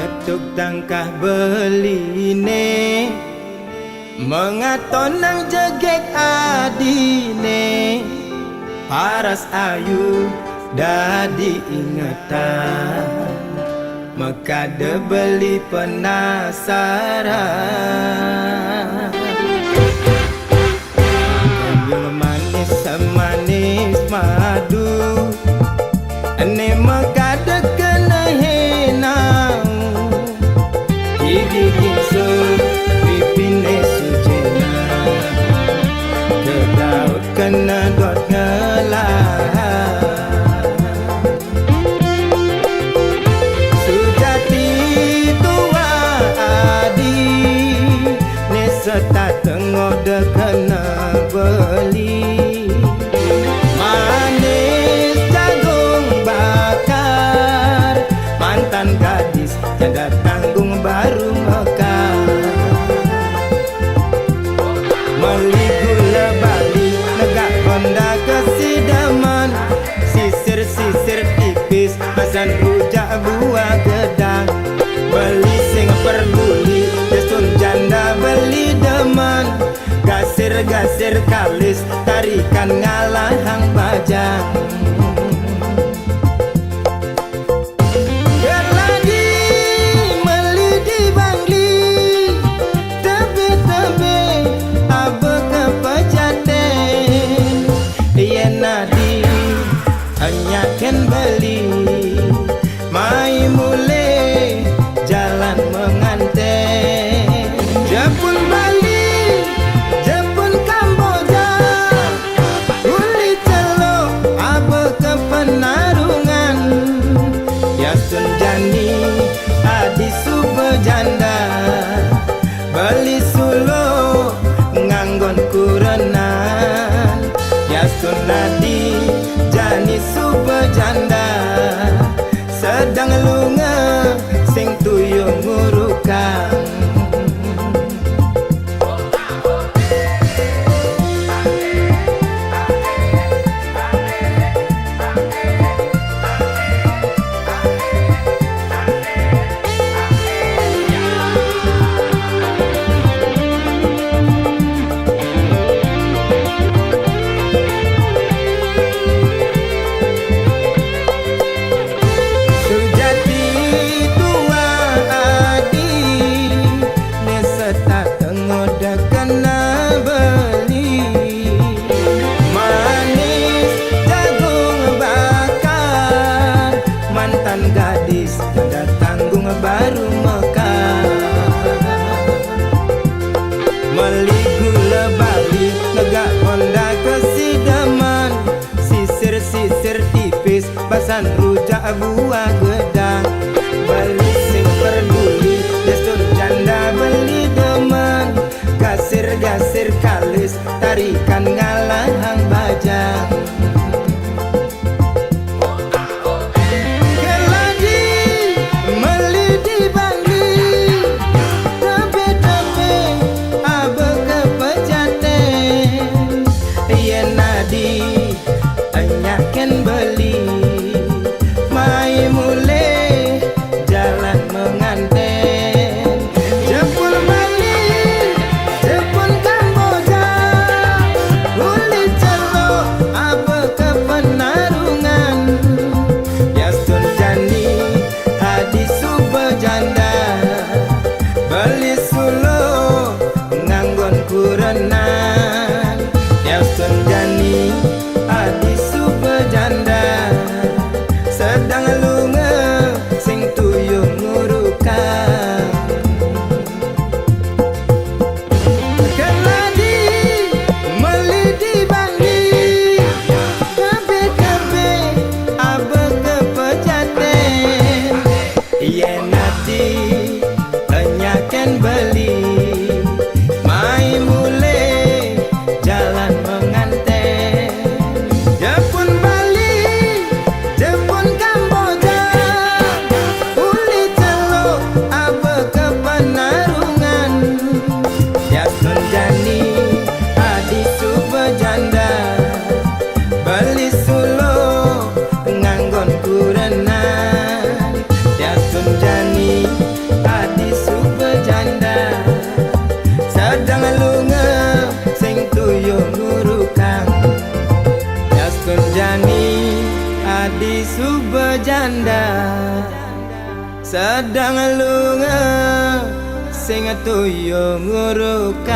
ngetuk tangkah beline mengaton nang jegek adine paras ayu dadi ingetan mekade beli penasaran yang manis semanis madu ane mekade kena henau gigi gingsu pipine sujena kedaut kena dot ngelah sujati tua adi neseta tengode kena beli manis jagung bakar mantan gadis tiada tanggung baru mekar meli gula bali negak honda kesidaman sisir-sisir tipis asan rujak buah gedang beli sing perguli desun janda beli deman gasir-gasir kalis tarikan ngalahang bajang gerladi meli di bangli tebe-tebe abe kepejaten yen nadi hanya ken beli mai mule jalan menganten Jepun Bali Jepun Kamboja uli celok abe ke penarungan yasun jani adi sube janda beli sulo nganggon kurenan yasun nadi jani sube janda sedang lunga sing tuyung ngurukang gadis tiada tanggung baru mekar meli gula bali negak honda kesidaman sisir-sisir tipis basan rujak buah gedang beli sing peduli desur janda beli deman gasir-gasir kalis tarikan ngalahang bajang anyaken beli mai mule jalan menganten Jepun Bali Jepun Kamboja sedang lunga sing tuyo ngurukan.